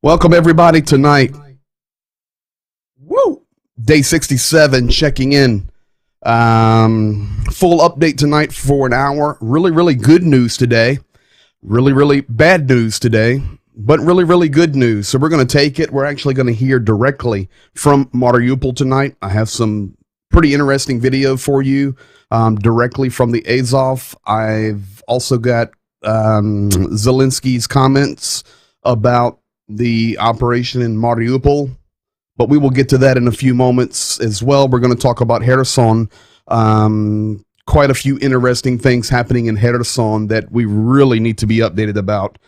Welcome everybody tonight. Woo! Day 67, checking in. Full update tonight for an hour. Really good news today. Really bad news today, but really good news. So we're going to take it. We're actually going to hear directly from Mariupol tonight. I have some pretty interesting video for you directly from the Azov. I've also got Zelensky's comments about the operation in Mariupol, but we will get to that in a few moments as well. We're going to talk about Kherson. Quite a few interesting things happening in Kherson that we really need to be updated about.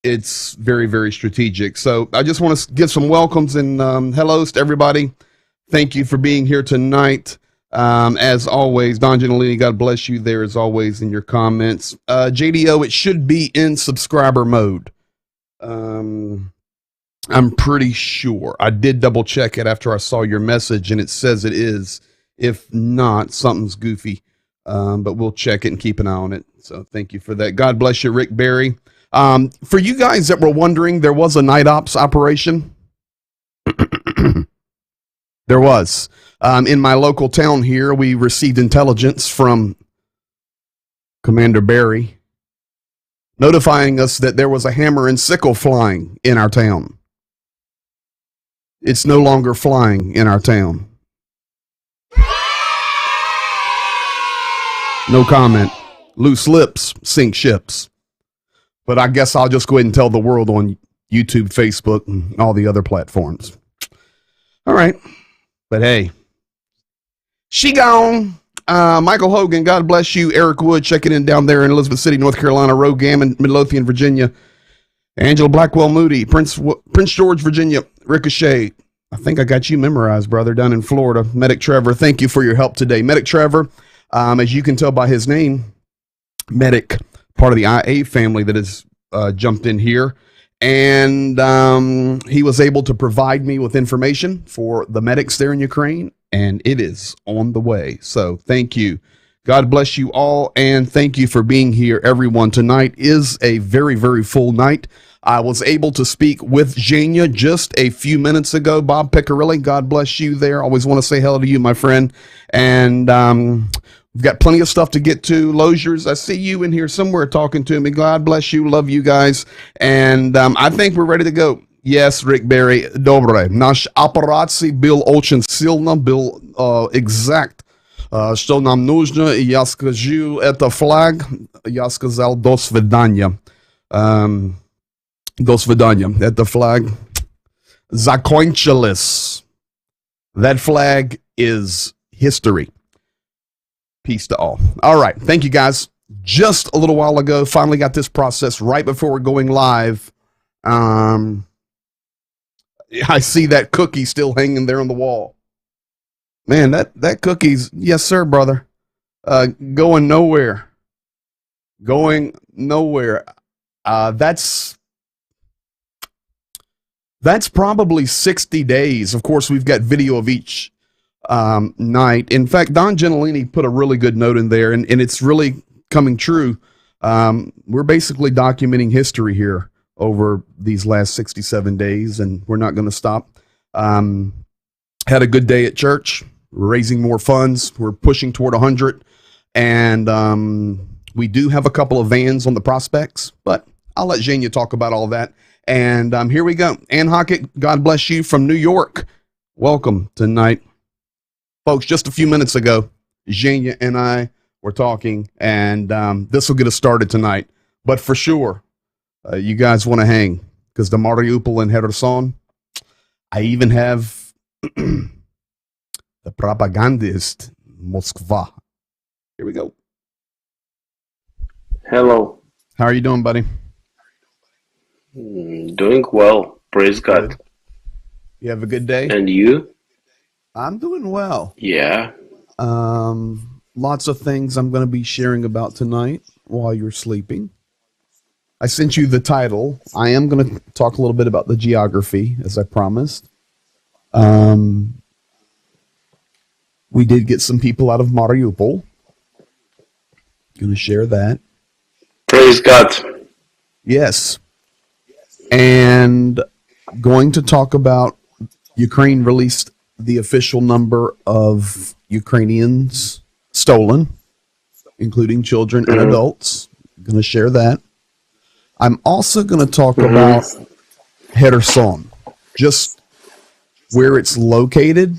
It's very strategic. So I just want to give some welcomes and hellos to everybody. Thank you for being here tonight. As always, Don Gentilini, God bless you there as always in your comments. JDO, it should be in subscriber mode. I'm pretty sure. I did double check it after I saw your message and it says it is. If not, something's goofy. But we'll check it and keep an eye on it. So thank you for that. God bless you, Rick Berry. For you guys that were wondering, there was a night ops operation. There was. In my local town here, we received intelligence from Commander Barry notifying us that there was a hammer and sickle flying in our town. It's no longer flying in our town. No comment. Loose lips sink ships. But I guess I'll just go ahead and tell the world on YouTube, Facebook, and all the other platforms. All right. But hey, she gone. Michael Hogan, God bless you. Eric Wood checking in down there in Elizabeth City, North Carolina. Roe Gammon, Midlothian, Virginia. Angela Blackwell Moody, Prince George, Virginia. Ricochet. I think I got you memorized, brother, down in Florida. Medic Trevor, thank you for your help today. Medic Trevor, as you can tell by his name, Medic, part of the IA family that has jumped in here. And he was able to provide me with information for the medics there in Ukraine, and it is on the way. So thank you. God bless you all, and thank you for being here, everyone. Tonight is a very full night. I was able to speak with Zhenya just a few minutes ago. Bob Piccarilli, God bless you there. Always want to say hello to you, my friend. And we've got plenty of stuff to get to. Loziers, I see you in here somewhere talking to me. God bless you. Love you guys. And I think we're ready to go. Yes, Rick Berry. Dobre. Nasz operacji był очень сильно, был exact. Что нам нужно, я скажу, это флаг. Я сказал до свидания. До свидания. Это flag. Закончилось. That flag is history. Peace to all. All right. Thank you, guys. Just a little while ago, finally got this process right before we're going live. I see that cookie still hanging there on the wall. Man, that cookie's, yes, sir, brother. Going nowhere. Going nowhere. That's probably 60 days. Of course, we've got video of each night. In fact, Don Gentilini put a really good note in there, and it's really coming true. We're basically documenting history here over these last 67 days, and we're not going to stop. Had a good day at church, raising more funds. We're pushing toward 100, and we do have a couple of vans on the prospects, but I'll let Zhenya talk about all that. And here we go. Ann Hockett, God bless you from New York. Welcome tonight. Folks, just a few minutes ago, Zhenya and I were talking, and this will get us started tonight. But for sure, you guys want to hang, because the Mariupol and Kherson, I even have the propagandist, Moskva. Here we go. Hello. How are you doing, buddy? Doing well. Praise God. Good. You have a good day? And you? I'm doing well. Yeah. Lots of things I'm going to be sharing about tonight while you're sleeping. I sent you the title. I am going to talk a little bit about the geography, as I promised. We did get some people out of Mariupol. Going to share that. Praise God. Yes. And going to talk about Ukraine released the official number of Ukrainians stolen, including children and adults. I'm going to share that. I'm also going to talk about Kherson, just where it's located,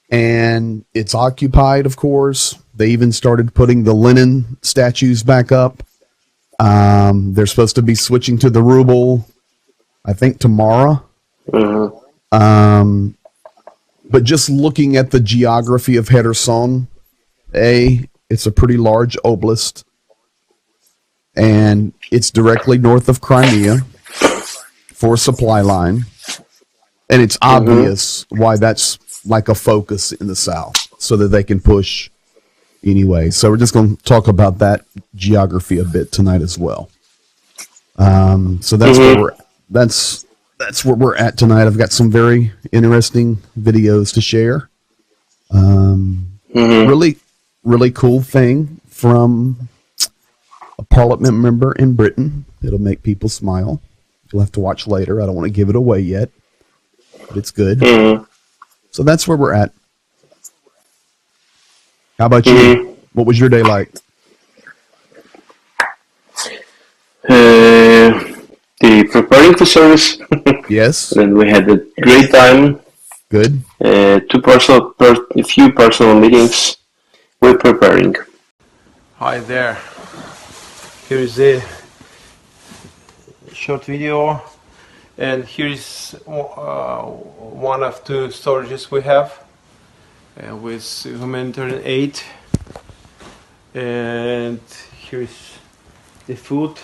and it's occupied, of course. They even started putting the Lenin statues back up. They're supposed to be switching to the ruble, I think, tomorrow. But just looking at the geography of Kherson, it's a pretty large oblast, and it's directly north of Crimea for a supply line. And it's obvious why that's like a focus in the south, so that they can push anyway. So we're just going to talk about that geography a bit tonight as well. So that's where we're at tonight. I've got some very interesting videos to share. Really, really cool thing from a parliament member in Britain. It'll make people smile. You'll have to watch later. I don't want to give it away yet, but it's good. So that's where we're at. How about you? What was your day like? The preparing for service. Yes. And we had a great time. Good. A few personal meetings. We're preparing. Hi there. Here is a short video, and here is one of two storages we have with humanitarian aid. And here is the food.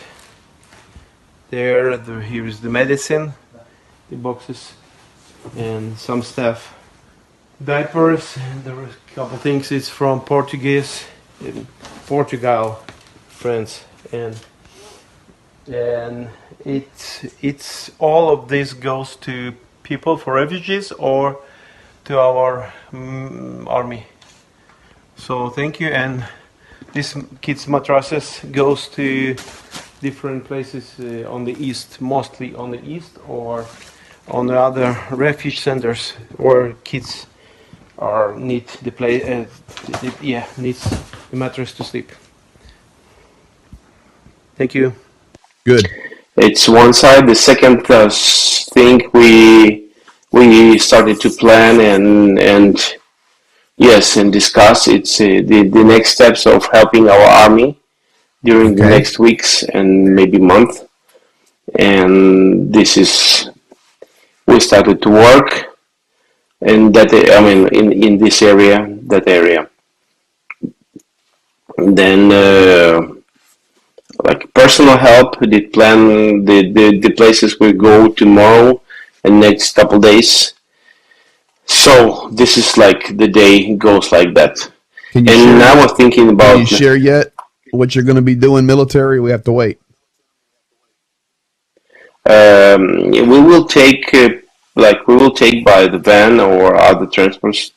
Here is the medicine, the boxes, and some stuff. Diapers. There are a couple things. It's from Portugal, friends, and it's all of this goes to people, for refugees, or to our army. So thank you. And this kids' mattresses goes to different places on the east, mostly on the east, or on the other refuge centers where kids need the needs the mattress to sleep. Thank you. Good. It's one side. The second thing we started to plan and discuss. It's the next steps of helping our army during the next weeks and maybe month. And we started to work in that, in this area, that area. And then, like personal help, we did plan the places we go tomorrow and next couple days. So this is like the day goes like that. And now we're thinking about. Can you share yet what you're going to be doing military? We have to wait. We will take by the van or other transports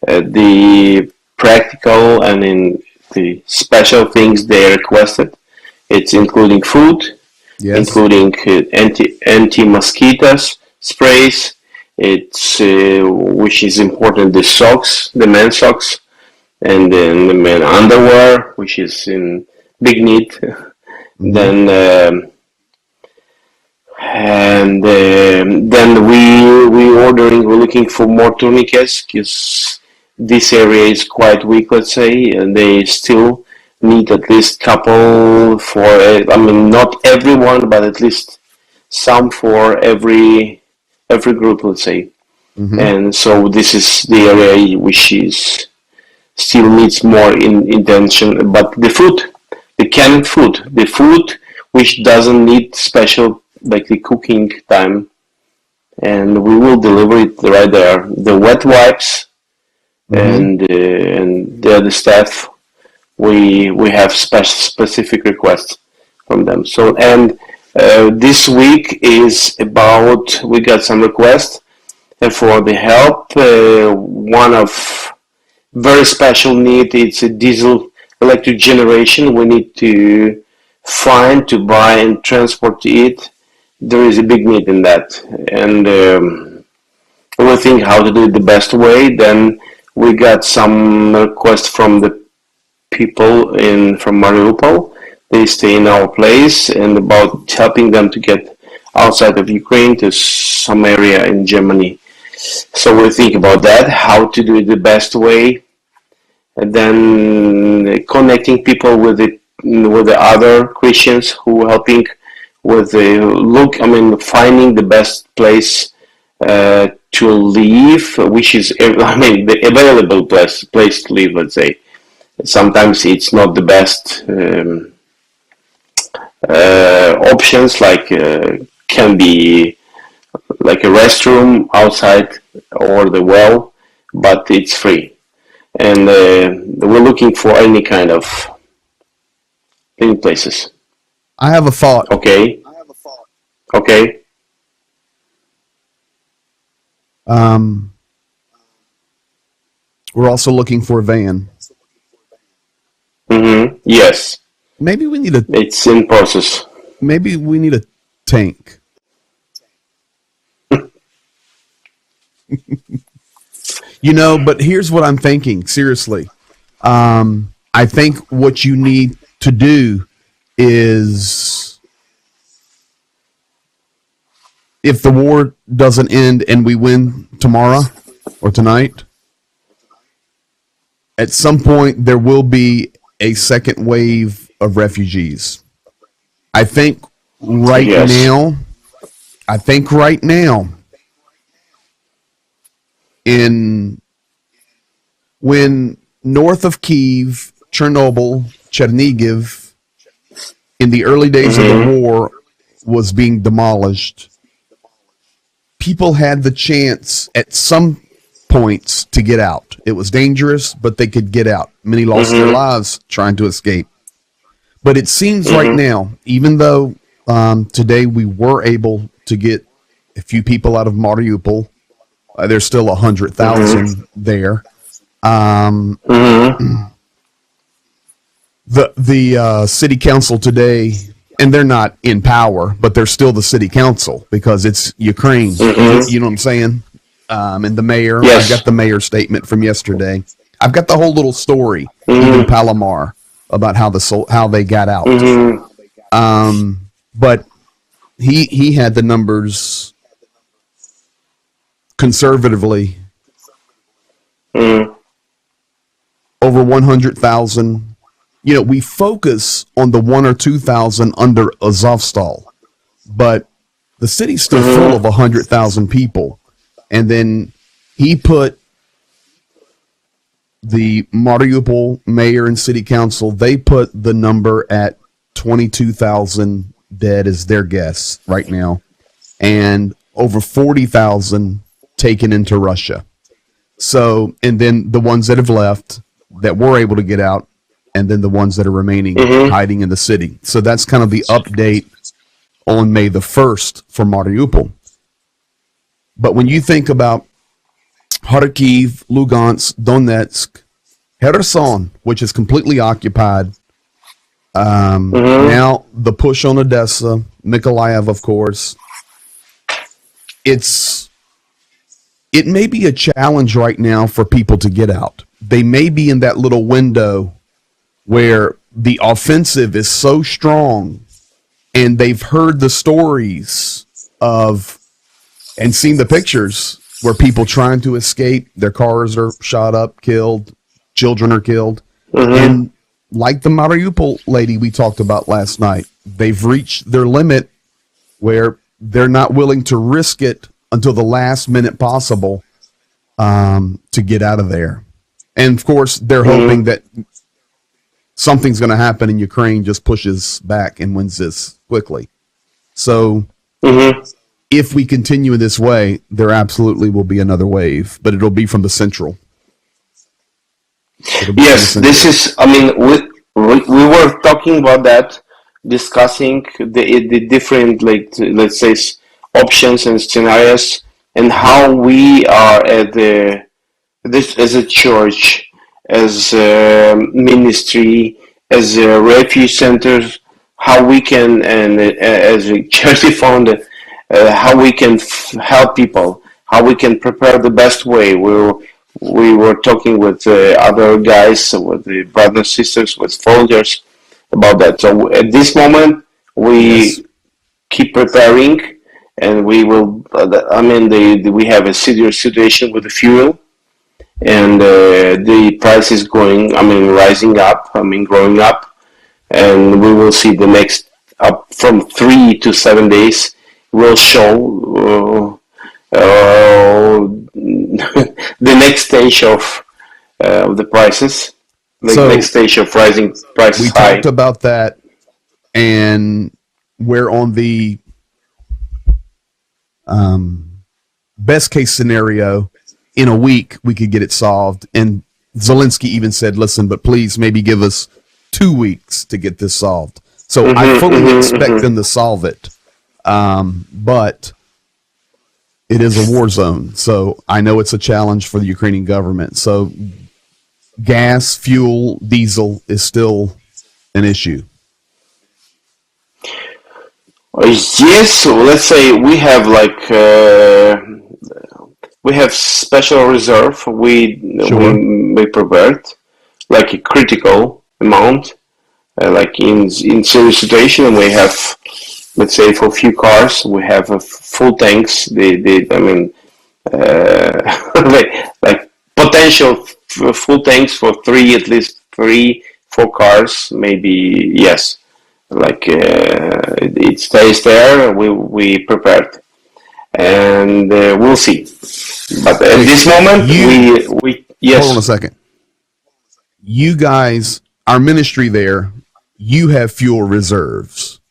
the practical and in the special things they requested. It's including food, including anti-mosquitoes sprays. It's which is important, the socks, the men's socks, and then the men underwear, which is in big need. Then we're looking for more tourniquets, because this area is quite weak, let's say, and they still need at least couple for not everyone, but at least some for every group, let's say. And so this is the area which is still needs more intention. But the food, the canned food, the food which doesn't need special like the cooking time, and we will deliver it right there. The wet wipes and the other stuff, we have specific requests from them. So this week is about, we got some requests for the help. One of very special need, it's a diesel electric generation. We need to find, to buy and transport it there is a big need in that, and we think how to do it the best way. Then we got some requests from the people in from Mariupol. They stay in our place, and about helping them to get outside of Ukraine to some area in Germany. So we think about that, how to do it the best way, and then connecting people with the other Christians who are helping with the look. I mean, finding the best place to live, which is, I mean, the available place to live. Let's say sometimes it's not the best options. Like can be like a restroom outside or the well, but it's free. And we're looking for any kind of clean places. I have a thought. Okay. Okay. We're also looking for a van. Mm-hmm. Yes. Maybe we need a. It's in process. Maybe we need a tank. But here's what I'm thinking. Seriously, I think what you need to do is, if the war doesn't end and we win tomorrow or tonight, at some point there will be a second wave of refugees. I think right Yes. now, when north of Kiev, Chernihiv, in the early days of the war was being demolished, people had the chance at some points to get out. It was dangerous, but they could get out. Many lost their lives trying to escape. But it seems right now, even though today we were able to get a few people out of Mariupol, there's still 100,000 there. The city council today, and they're not in power, but they're still the city council because it's Ukraine. You know what I'm saying? And the mayor, Yes. I got the mayor's statement from yesterday. I've got the whole little story, even Palomar, about how they got out. But he had the numbers conservatively over 100,000. We focus on the 1 or 2,000 under Azovstal, but the city's still full of 100,000 people. And then he put the Mariupol mayor and city council, they put the number at 22,000 dead as their guess right now, and over 40,000 taken into Russia. So, and then the ones that have left that were able to get out, and then the ones that are remaining hiding in the city. So that's kind of the update on May the 1st for Mariupol. But when you think about Kharkiv, Lugansk, Donetsk, Kherson, which is completely occupied, now the push on Odessa, Mykolaiv, of course, it may be a challenge right now for people to get out. They may be in that little window where the offensive is so strong and they've heard the stories of and seen the pictures where people trying to escape, their cars are shot up, killed, children are killed. And like the Mariupol lady we talked about last night, they've reached their limit where they're not willing to risk it until the last minute possible to get out of there. And of course, they're hoping that something's going to happen and Ukraine just pushes back and wins this quickly. So if we continue in this way, there absolutely will be another wave, but it'll be from the central. Yes, this is, I mean, we were talking about that, discussing the different, like, let's say, options and scenarios, and how we are at this as a church, as a ministry, as a refuge centers, how we can, and as a charity fund, how we can help people, how we can prepare the best way. We were talking with other guys, with the brothers and sisters, with volunteers about that. So at this moment, Yes. we keep preparing, and we will. We have a serious situation with the fuel, and the price is going. Rising up. Growing up, and we will see the next up from 3 to 7 days will show the next stage of the prices, the So next stage of rising we prices talked high. about that, and we're on the best case scenario. In a week, we could get it solved. And Zelensky even said, listen, but please maybe give us 2 weeks to get this solved. So I fully expect them to solve it. But it is a war zone. So I know it's a challenge for the Ukrainian government. So gas, fuel, diesel is still an issue. Yes, so let's say we have special reserve. Sure. We prepared like a critical amount, like in serious situation. We have, let's say, for few cars, we have full tanks. Like potential full tanks for at least 3, 4 cars, maybe. Yes, like it stays there. We prepared, and we'll see. But at Wait, this moment, you we hold on a yes, second. You guys, our ministry there, you have fuel reserves.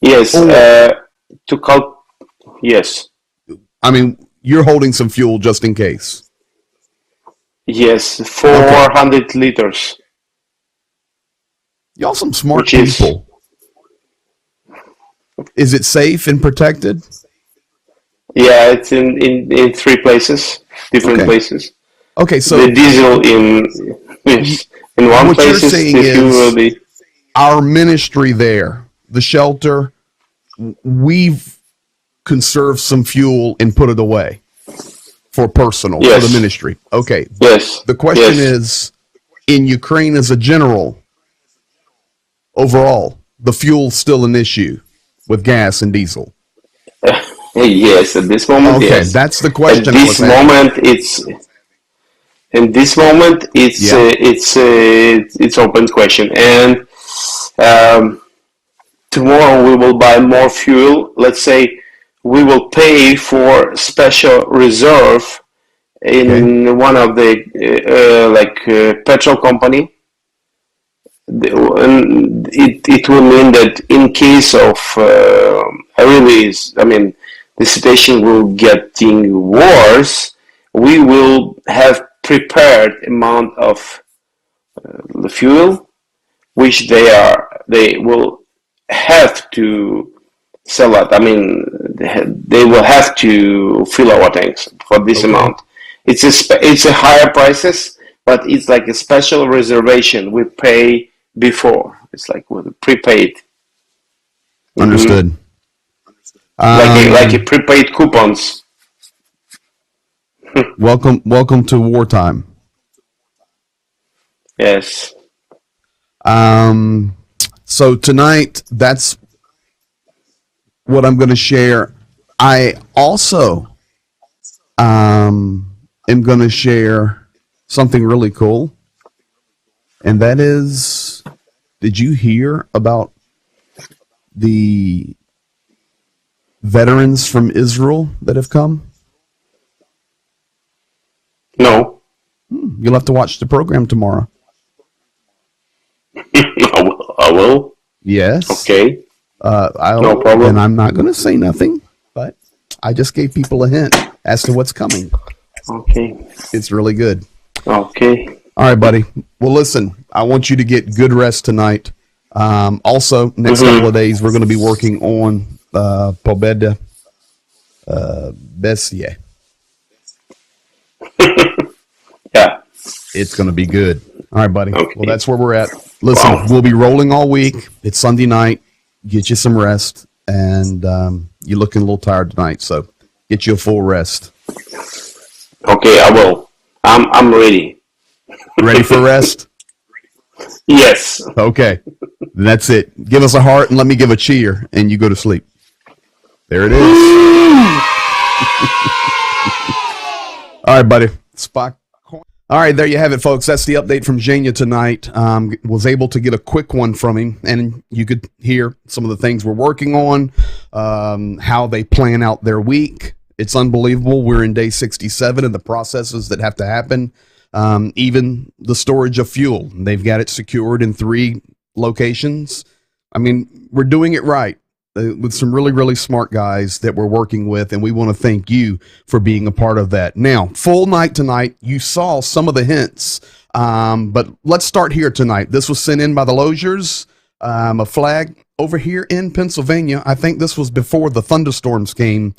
yes, Or, to call yes, I mean, you're holding some fuel just in case. yes, Okay. 400 liters, Y'all some smart which is people. Is it safe and protected? yeah, it's in 3 places, different Okay. places. Okay, The so diesel in you, yes, in one what you're places saying the fuel will is be our ministry there, the shelter, we've conserved some fuel and put it away for personal, for the yes, ministry. Okay. yes, The question yes. is, in Ukraine as a general, overall, the fuel's still an issue with gas and diesel. Yes, at this moment, Okay, yes. that's the At question I was this having. moment, it's in this moment, Yeah. it's open question. And um, tomorrow we will buy more fuel. Let's say we will pay for special reserve Okay. in one of the petrol company. And it will mean that in case of the situation will getting worse, we will have prepared amount of the fuel which they will have to sell it. They will have to fill our tanks for this Okay. amount. It's a higher prices, but it's like a special reservation we pay before. It's like with prepaid, hmm Understood. like a Um, prepaid coupons. welcome to wartime. Yes. Um, so tonight, that's what I'm going to share. I also am going to share something really cool, and that is, did you hear about the veterans from Israel that have come? No. You'll have to watch the program tomorrow. I will. Yes. Okay. No And problem. I'm not going to say nothing, but I just gave people a hint as to what's coming. Okay. It's really good. Okay. All right, buddy. Well, listen, I want you to get good rest tonight. Also, next couple of Mm-hmm. days, we're going to be working on Pobeda Bessie. Yeah. It's going to be good. All right, buddy. Well, Okay. that's where we're at. Listen, Wow. we'll be rolling all week. It's Sunday night. Get you some rest. and you're looking a little tired tonight, so get you a full rest. Okay, I will. I'm ready. Ready for rest? Yes. Okay, that's it. Give us a heart and let me give a cheer, and you go to sleep. There it is. All right, buddy. Spock. All right, there you have it, folks. That's the update from Zhenya tonight. Was able to get a quick one from him, and you could hear some of the things we're working on, how they plan out their week. It's unbelievable. We're in day 67 and the processes that have to happen. Even the storage of fuel. They've got it secured in 3 locations. I mean, we're doing it right. With some really, really smart guys that we're working with, and we want to thank you for being a part of that. Now, full night tonight. You saw some of the hints, but let's start here tonight. This was sent in by the Loziers, a flag over here in Pennsylvania. I think this was before the thunderstorms came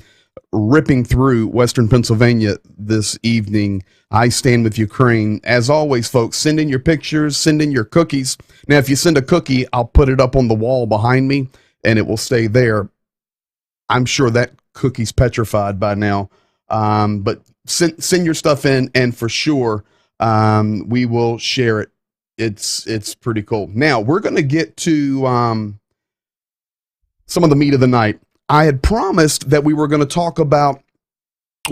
ripping through western Pennsylvania this evening. I stand with Ukraine. As always, folks, send in your pictures, send in your cookies. Now, if you send a cookie, I'll put it up on the wall behind me, and it will stay there. I'm sure that cookie's petrified by now. But send your stuff in, and for sure, we will share it. It's pretty cool. Now, we're going to get to some of the meat of the night. I had promised that we were going to talk about,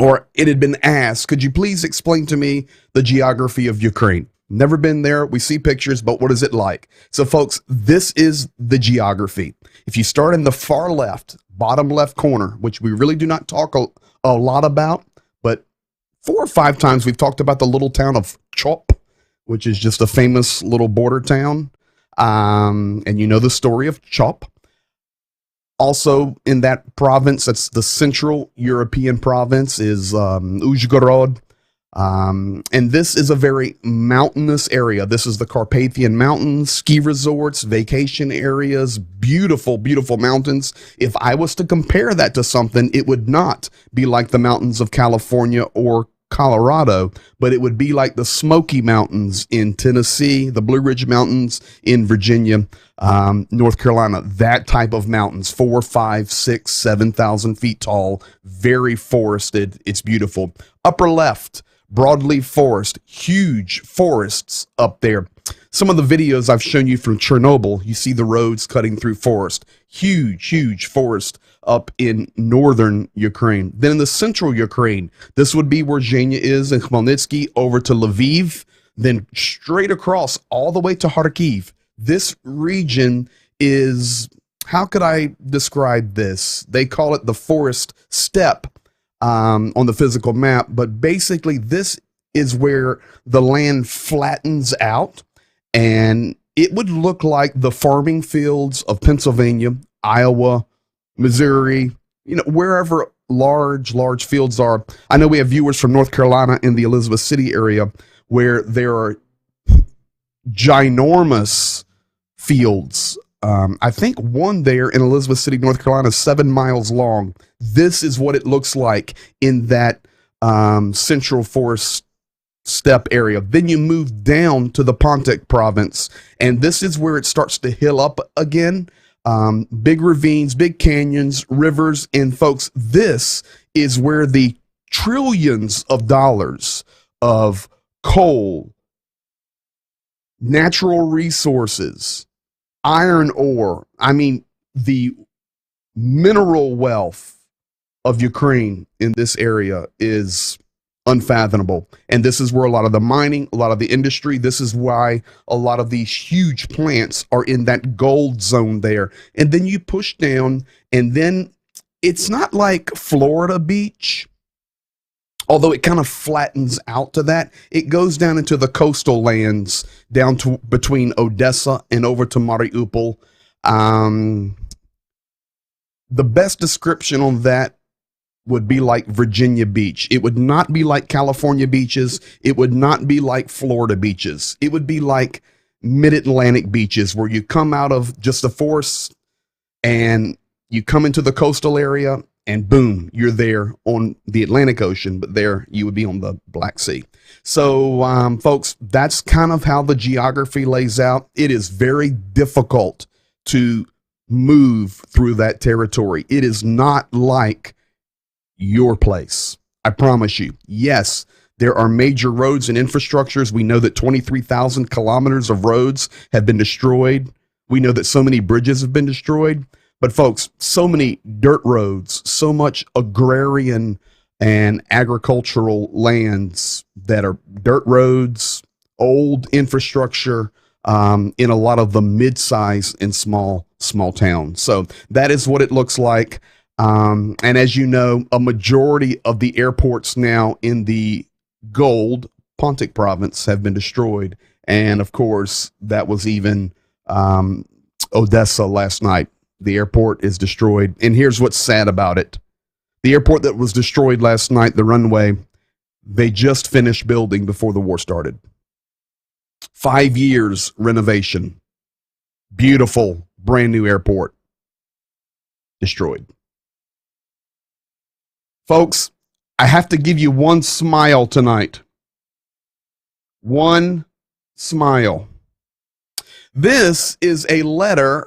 or it had been asked, could you please explain to me the geography of Ukraine? Never been there. We see pictures, but what is it like? So, folks, this is the geography. If you start in the far left, bottom left corner, which we really do not talk a lot about, but 4 or 5 times we've talked about the little town of Chop, which is just a famous little border town. And you know the story of Chop. Also in that province, that's the Central European province, is Uzhgorod. And this is a very mountainous area. This is the Carpathian Mountains, ski resorts, vacation areas, beautiful, beautiful mountains. If I was to compare that to something, it would not be like the mountains of California or Colorado, but it would be like the Smoky Mountains in Tennessee, the Blue Ridge Mountains in Virginia, North Carolina, that type of mountains, 4, 5, 6, 7,000 feet tall, very forested. It's beautiful. Upper left, broadleaf forest, huge forests up there. Some of the videos I've shown you from Chernobyl, you see the roads cutting through forest, huge, huge forest up in northern Ukraine. Then in the central Ukraine, this would be where Zhenya is, and Khmelnytsky over to Lviv, then straight across all the way to Kharkiv. This region is, how could I describe this? They call it the forest steppe on the physical map, but basically this is where the land flattens out, and it would look like the farming fields of Pennsylvania, Iowa, Missouri, you know, wherever large fields are. I know we have viewers from North Carolina in the Elizabeth City area where there are ginormous fields. I think one there in Elizabeth City, North Carolina, is 7 miles long. This is what it looks like in that central forest steppe area. Then you move down to the Pontic province, and this is where it starts to hill up again. Big ravines, big canyons, rivers, and folks, this is where the trillions of dollars of coal, natural resources, iron ore, I mean, the mineral wealth of Ukraine in this area is unfathomable. And this is where a lot of the mining, a lot of the industry, this is why a lot of these huge plants are in that gold zone there. And then you push down, and then it's not like Florida beach, although it kind of flattens out to that. It goes down into the coastal lands, down to between Odessa and over to Mariupol. The best description on that would be like Virginia Beach. It would not be like California beaches. It would not be like Florida beaches. It would be like mid-Atlantic beaches where you come out of just the forest and you come into the coastal area and boom, you're there on the Atlantic Ocean, but there you would be on the Black Sea. So, folks, that's kind of how the geography lays out. It is very difficult to move through that territory. It is not like your place. I promise you. Yes, there are major roads and infrastructures. We know that 23,000 kilometers of roads have been destroyed. We know that so many bridges have been destroyed. But folks, so many dirt roads, so much agrarian and agricultural lands that are dirt roads, old infrastructure, in a lot of the mid-size and small towns. So that is what it looks like. And as you know, a majority of the airports now in the Gold Pontic province have been destroyed. And of course, that was even Odessa last night. The airport is destroyed. And here's what's sad about it. The airport that was destroyed last night, the runway, they just finished building before the war started. 5 years renovation. Beautiful, brand new airport. Destroyed. Folks, I have to give you one smile tonight. One smile. This is a letter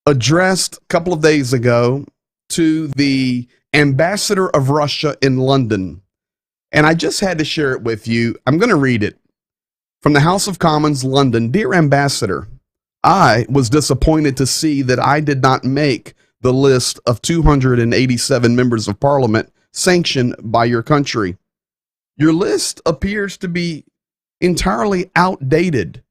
addressed a couple of days ago to the ambassador of Russia in London. And I just had to share it with you. I'm going to read it. From the House of Commons, London. Dear Ambassador, I was disappointed to see that I did not make the list of 287 members of parliament sanctioned by your country. Your list appears to be entirely outdated.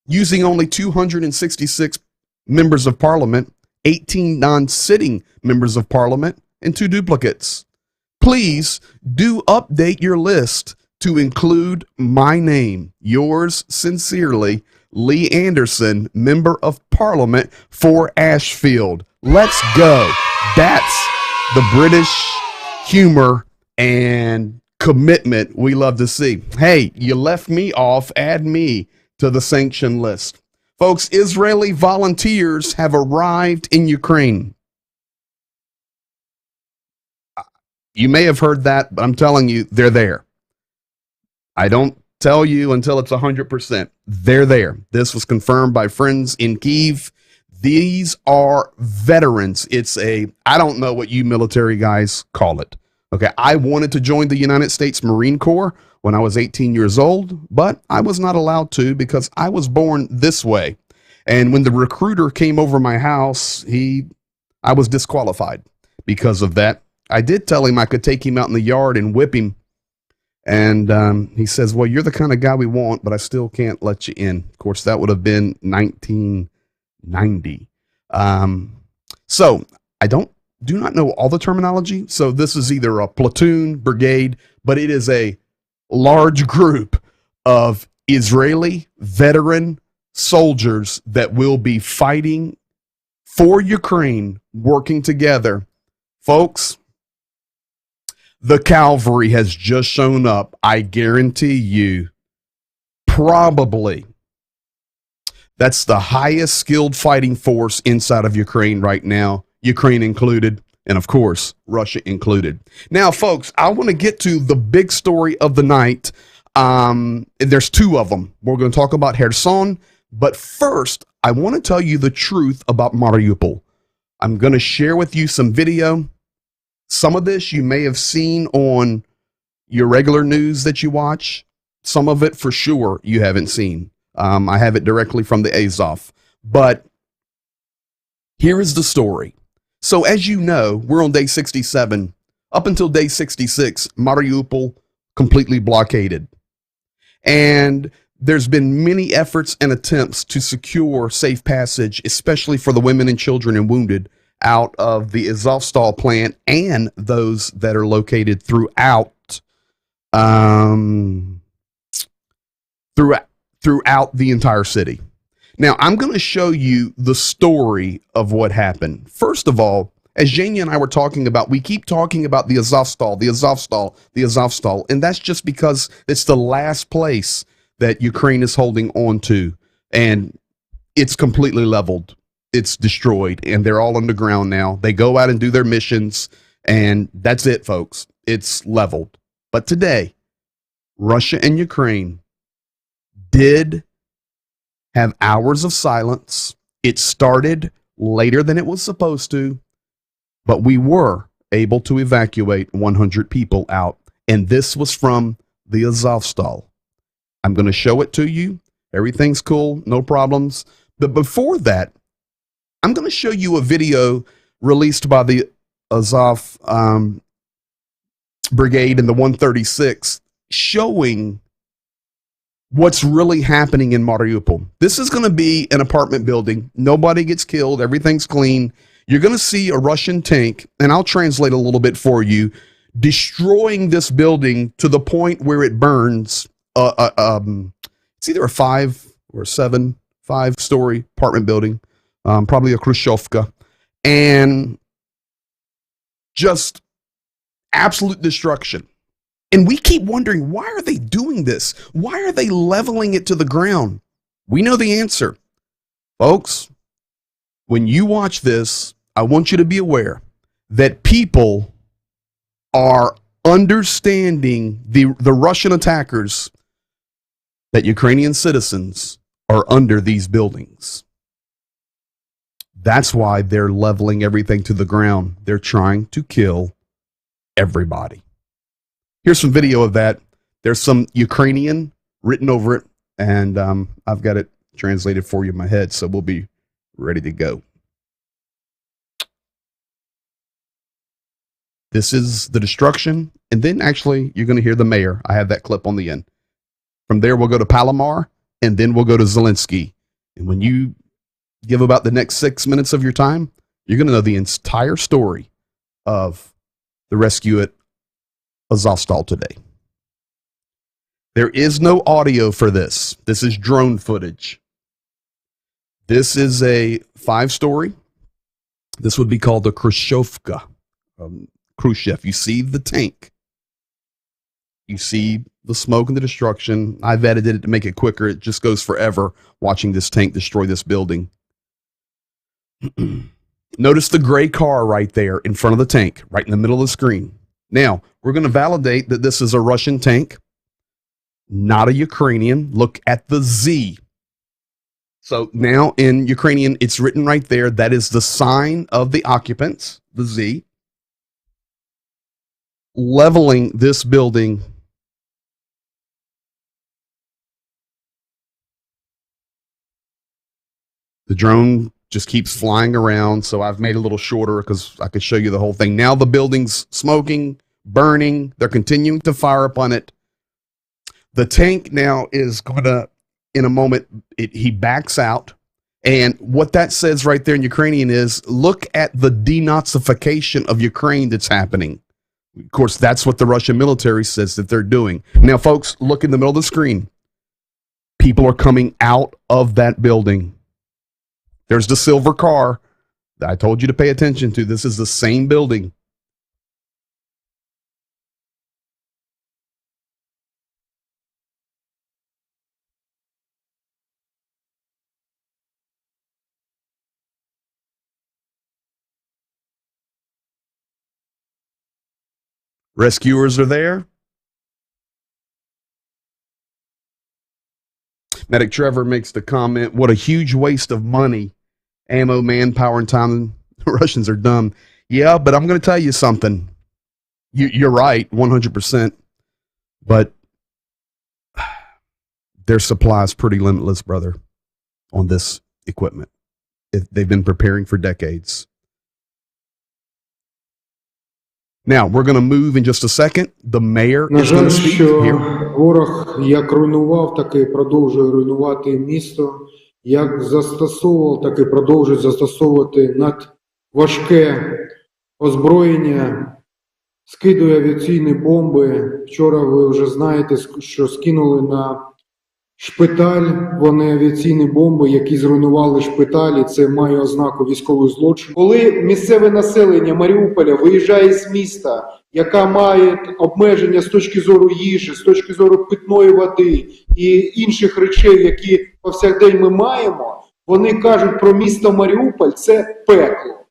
Using only 266 members of parliament, 18 non-sitting members of parliament, and 2 duplicates. Please do update your list to include my name. Yours sincerely, Lee Anderson, Member of Parliament for Ashfield. Let's go. That's the British humor and commitment we love to see. Hey, you left me off. Add me to the sanction list. Folks, Israeli volunteers have arrived in Ukraine. You may have heard that, but I'm telling you, they're there. I don't tell you until it's 100%. They're there. This was confirmed by friends in Kyiv. These are veterans. I don't know what you military guys call it. Okay, I wanted to join the United States Marine Corps when I was 18 years old, but I was not allowed to because I was born this way. And when the recruiter came over my house, I was disqualified because of that. I did tell him I could take him out in the yard and whip him. And he says, well, you're the kind of guy we want, but I still can't let you in. Of course, that would have been 1990. So I do not know all the terminology. So this is either a platoon, brigade, but it is a large group of Israeli veteran soldiers that will be fighting for Ukraine, working together. Folks, the cavalry has just shown up. I guarantee you, probably that's the highest skilled fighting force inside of Ukraine right now, Ukraine included, and of course, Russia included. Now, folks, I want to get to the big story of the night. There's 2 of them. We're going to talk about Kherson, but first, I want to tell you the truth about Mariupol. I'm going to share with you some video. Some of this you may have seen on your regular news that you watch. Some of it for sure you haven't seen. I have it directly from the Azov. But here is the story. So as you know, we're on day 67. Up until day 66, Mariupol completely blockaded. And there's been many efforts and attempts to secure safe passage, especially for the women and children and wounded, out of the Azovstal plant and those that are located throughout the entire city. Now, I'm going to show you the story of what happened. First of all, as Jania and I were talking about, we keep talking about the Azovstal, the Azovstal, the Azovstal, and that's just because it's the last place that Ukraine is holding on to, and it's completely leveled. It's destroyed, and they're all underground now. They go out and do their missions, and that's it, folks. It's leveled. But today, Russia and Ukraine did have hours of silence It started later than it was supposed to, but we were able to evacuate 100 people out. And this was from the Azovstal. I'm going to show it to you. Everything's cool, no problems. But before that, I'm going to show you a video released by the Azov Brigade and the 136 showing what's really happening in Mariupol. This is going to be an apartment building. Nobody gets killed. Everything's clean. You're going to see a Russian tank, and I'll translate a little bit for you, destroying this building to the point where it burns. It's either a 5 or 5-story apartment building, probably a Khrushchevka, and just absolute destruction. And we keep wondering, why are they doing this? Why are they leveling it to the ground? We know the answer. Folks, when you watch this, I want you to be aware that people are understanding the Russian attackers, that Ukrainian citizens are under these buildings. That's why they're leveling everything to the ground. They're trying to kill everybody. Here's some video of that. There's some Ukrainian written over it, and I've got it translated for you in my head, so we'll be ready to go. This is the destruction, and then actually you're going to hear the mayor. I have that clip on the end. From there, we'll go to Palomar, and then we'll go to Zelensky. And when you give about the next 6 minutes of your time, you're going to know the entire story of the rescue at Azovstal today. There is no audio for this. This is drone footage. This is a 5-story. This would be called the Khrushchevka. Khrushchev. You see the tank. You see the smoke and the destruction. I've edited it to make it quicker. It just goes forever watching this tank destroy this building. Notice the gray car right there in front of the tank, right in the middle of the screen. Now, we're going to validate that this is a Russian tank, not a Ukrainian. Look at the Z. So now in Ukrainian, it's written right there. That is the sign of the occupants, the Z. Leveling this building. The drone just keeps flying around, so I've made it a little shorter because I could show you the whole thing. Now the building's smoking, burning. They're continuing to fire upon it. The tank now is going to, in a moment, he backs out. And what that says right there in Ukrainian is, look at the denazification of Ukraine that's happening. Of course, that's what the Russian military says that they're doing. Now, folks, look in the middle of the screen. People are coming out of that building. There's the silver car that I told you to pay attention to. This is the same building. Rescuers are there. Medic Trevor makes the comment, what a huge waste of money, ammo, manpower, and time. The Russians are dumb. Yeah, but I'm going to tell you something. You're right, 100%. But their supply is pretty limitless, brother, on this equipment. They've been preparing for decades. Now, we're going to move in just a second. The mayor is going to speak here. Ворог як руйнував, так і продовжує руйнувати місто, як застосовував, так і продовжує застосовувати надважке озброєння, скидує авіаційні бомби. Вчора ви вже знаєте, що скинули на шпиталь, вони авіаційні бомби, які зруйнували шпиталі, це має ознаку військових злочинів. Коли місцеве населення Маріуполя виїжджає з міста, яка має обмеження з точки зору їжі, з точки зору питної води і інших речей, які повсякдень ми маємо, вони кажуть про місто Маріуполь – це пекло.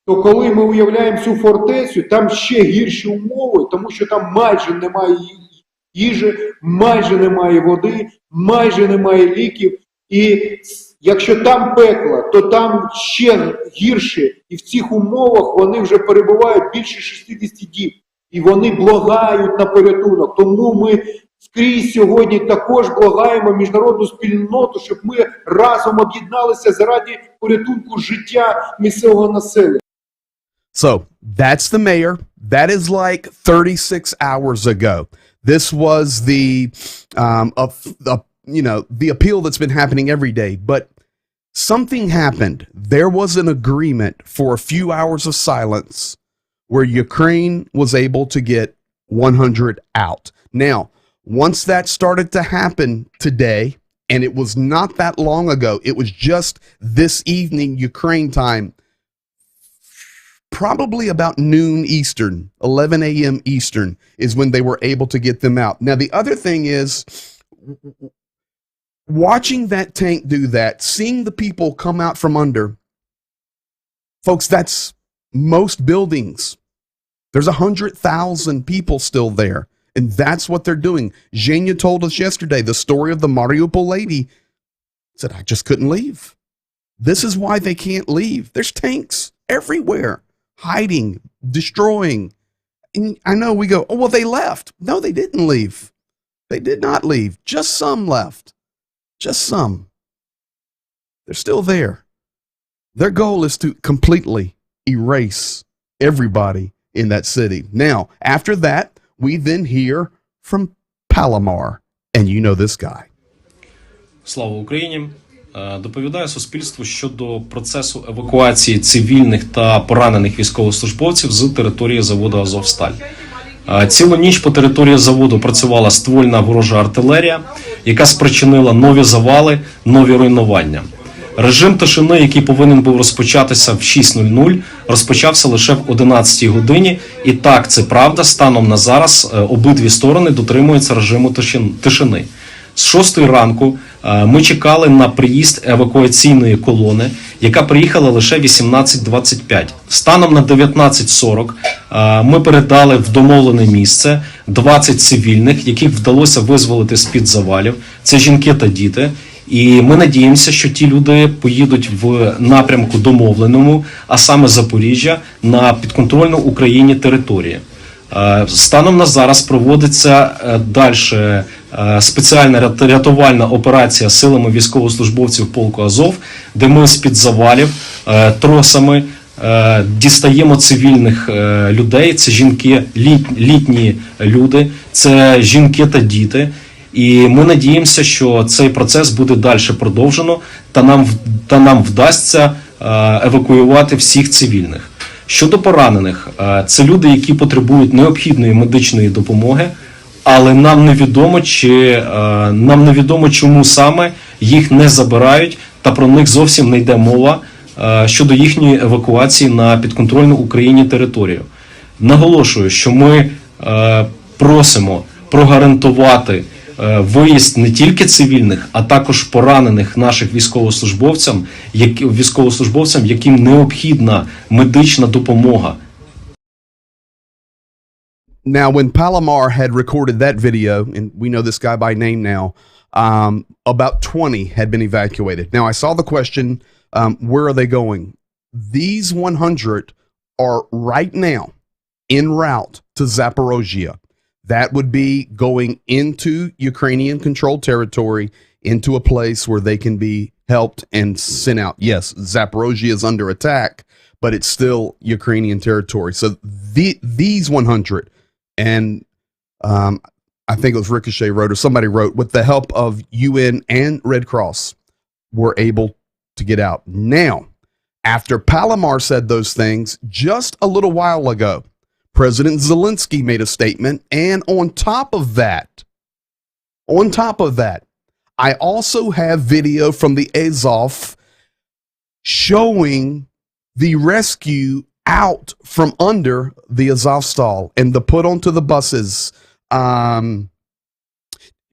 То коли ми уявляємо цю фортецю, там ще гірші умови, тому що там майже немає їжі, майже немає води, майже немає ліків. І Якщо там пекло, то там ще гірше. І в цих умовах вони вже перебувають більше 60 діб. І вони благають на порятунок. Тому ми скрізь сьогодні також благаємо міжнародну спільноту, щоб ми разом об'єдналися заради порятунку життя місцевого населення. So that's the mayor. That is like 36 hours ago. This was the the appeal that's been happening every day. But something happened. There was an agreement for a few hours of silence where Ukraine was able to get 100 out. Now, once that started to happen today, and it was not that long ago, it was just this evening, Ukraine time, probably about noon Eastern, 11 a.m. Eastern is when they were able to get them out. Now, the other thing is watching that tank do that, seeing the people come out from under, folks, that's most buildings. There's 100,000 people still there, and that's what they're doing. Zhenya told us yesterday the story of the Mariupol lady. Said, I just couldn't leave. This is why they can't leave. There's tanks everywhere, hiding, destroying. And I know we go, oh, well, they left. No, they didn't leave. They did not leave. Just some left. Just some. They're still there. Their goal is to completely erase everybody in that city. Now, after that, we then hear from Palomar. And you know this guy. Слава Україні! Доповідаю суспільству щодо процесу евакуації цивільних та поранених військовослужбовців з території заводу «Азовсталь». Цілу ніч по території заводу працювала ствольна ворожа артилерія, яка спричинила нові завали, нові руйнування. Режим тишини, який повинен був розпочатися в 6:00, розпочався лише в 11 годині. І так, це правда, станом на зараз обидві сторони дотримуються режиму тишини. З 6 ранку ми чекали на приїзд евакуаційної колони, яка приїхала лише 18:25. Станом на 19:40 ми передали в домовлене місце 20 цивільних, яких вдалося визволити з-під завалів. Це жінки та діти. І ми надіємося, що ті люди поїдуть в напрямку домовленому, а саме Запоріжжя, на підконтрольну Україні території. Станом на зараз проводиться далі спеціальна рятувальна операція силами військовослужбовців полку Азов, де ми з-під завалів тросами дістаємо цивільних людей, це жінки, літні люди, це жінки та діти. І ми надіємося, що цей процес буде далі продовжено та нам вдасться евакуювати всіх цивільних. Щодо поранених, це люди, які потребують необхідної медичної допомоги, але нам невідомо, чому саме їх не забирають, та про них зовсім не йде мова щодо їхньої евакуації на підконтрольну Україні територію. Наголошую, що ми просимо прогарантувати виїзд не тільки цивільних, а також поранених наших військовослужбовцям, яким необхідна медична допомога. Now, when Palomar had recorded that video, and we know this guy by name now, about 20 had been evacuated. Now, I saw the question, where are they going? These 100 are right now en route to Zaporozhye. That would be going into Ukrainian-controlled territory, into a place where they can be helped and sent out. Yes, Zaporozhye is under attack, but it's still Ukrainian territory. So these 100, and I think it was Ricochet wrote, or somebody wrote, with the help of UN and Red Cross, were able to get out. Now, after Palomar said those things just a little while ago, President Zelensky made a statement, and on top of that, I also have video from the Azov showing the rescue out from under the Azovstal and the put onto the buses.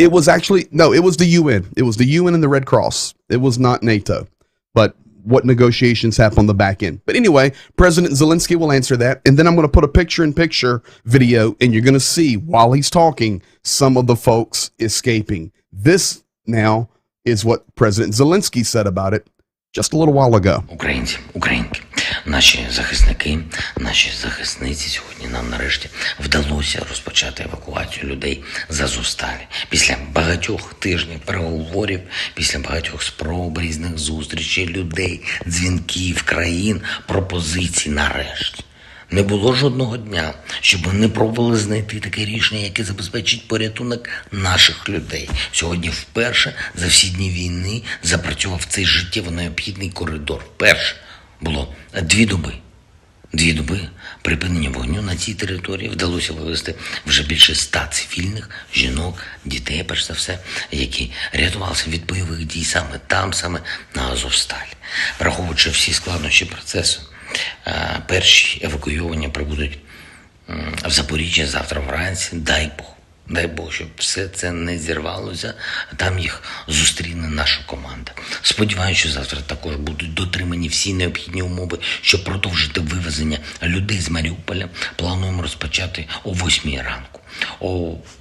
It was the UN. It was the UN and the Red Cross. It was not NATO. But what negotiations happen on the back end. But anyway, President Zelensky will answer that. And then I'm going to put a picture-in-picture video, and you're going to see, while he's talking, some of the folks escaping. This now is what President Zelensky said about it just a little while ago. Українці, українки, наші захисники, наші захисниці сьогодні нам нарешті вдалося розпочати евакуацію людей з Азовсталі. Після багатьох тижнів переговорів, після багатьох спроб, різних зустрічей людей, дзвінків, країн, пропозицій нарешті. Не було жодного дня, щоб не пробували знайти таке рішення, яке забезпечить порятунок наших людей. Сьогодні вперше за всі дні війни запрацював цей життєво необхідний коридор. Вперше було 2 доби. 2 доби припинення вогню на цій території вдалося вивезти вже більше 100 цивільних, жінок, дітей, перш за все, які рятувалися від бойових дій саме там, саме на Азовсталі. Враховуючи всі складнощі процесу, перші евакуйовані прибудуть в Запоріжжя завтра вранці. Дай Бог, щоб все це не зірвалося. Там їх зустріне наша команда. Сподіваюся, що завтра також будуть дотримані всі необхідні умови, щоб продовжити вивезення людей з Маріуполя. Плануємо розпочати о 8 ранку.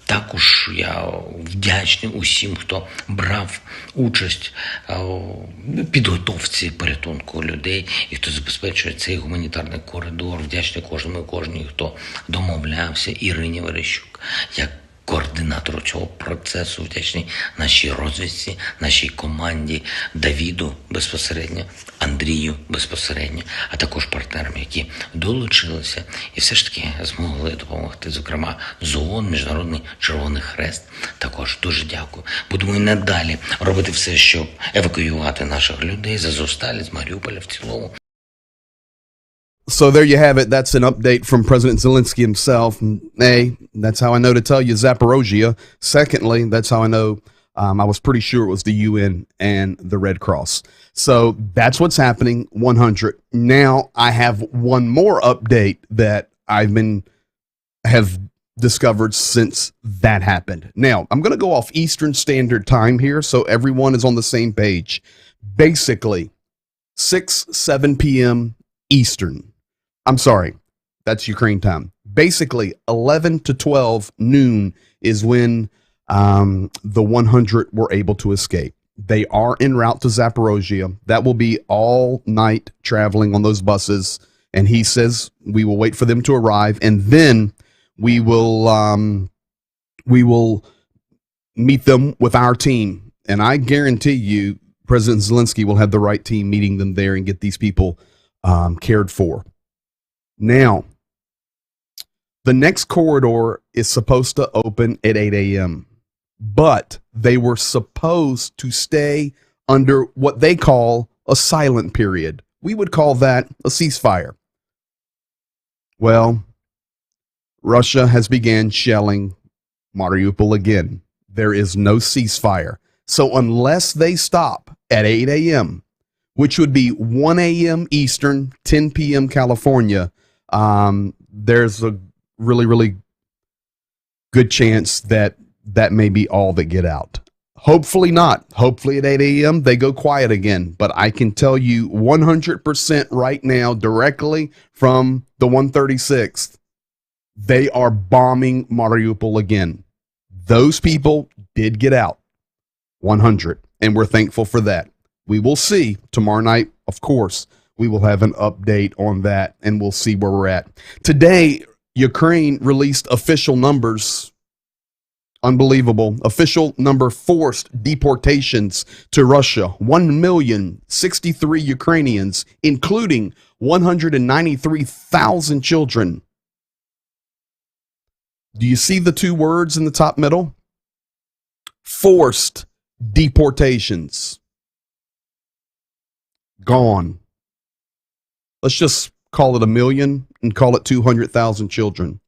Також я вдячний усім, хто брав участь у підготовці порятунку людей і хто забезпечує цей гуманітарний коридор. Вдячний кожному і кожній, хто домовлявся. Ірині Верещук, як координатору цього процесу, вдячний нашій розвідці, нашій команді, Давіду безпосередньо, Андрію безпосередньо, а також партнерам, які долучилися і все ж таки змогли допомогти, зокрема з ООН, Міжнародний Червоний Хрест. Також дуже дякую. Будемо і надалі робити все, щоб евакуювати наших людей з Азовсталі, з Маріуполя в цілому. So there you have it. That's an update from President Zelensky himself. That's how I know to tell you Zaporozhye. Secondly, that's how I know I was pretty sure it was the UN and the Red Cross. So that's what's happening. 100. Now I have one more update that have discovered since that happened. Now I'm going to go off Eastern Standard Time here, so everyone is on the same page. Basically, 7 p.m. Eastern. I'm sorry, that's Ukraine time. Basically, 11 to 12 noon is when the 100 were able to escape. They are en route to Zaporozhye. That will be all night traveling on those buses. And he says we will wait for them to arrive, and then we will meet them with our team. And I guarantee you, President Zelensky will have the right team meeting them there and get these people cared for. Now, the next corridor is supposed to open at 8 a.m., but they were supposed to stay under what they call a silent period. We would call that a ceasefire. Well, Russia has began shelling Mariupol again. There is no ceasefire. So unless they stop at 8 a.m., which would be 1 a.m. Eastern, 10 p.m. California, there's a really, really good chance that that may be all that get out. Hopefully not. Hopefully at 8 a.m. they go quiet again. But I can tell you 100% right now, directly from the 136th, they are bombing Mariupol again. Those people did get out. 100. And we're thankful for that. We will see tomorrow night, of course. We will have an update on that, and we'll see where we're at. Today, Ukraine released official numbers. Unbelievable. Official number forced deportations to Russia. 1,063 Ukrainians, including 193,000 children. Do you see the 2 words in the top middle? Forced deportations. Gone. Let's just call it 1 million and call it 200,000 children.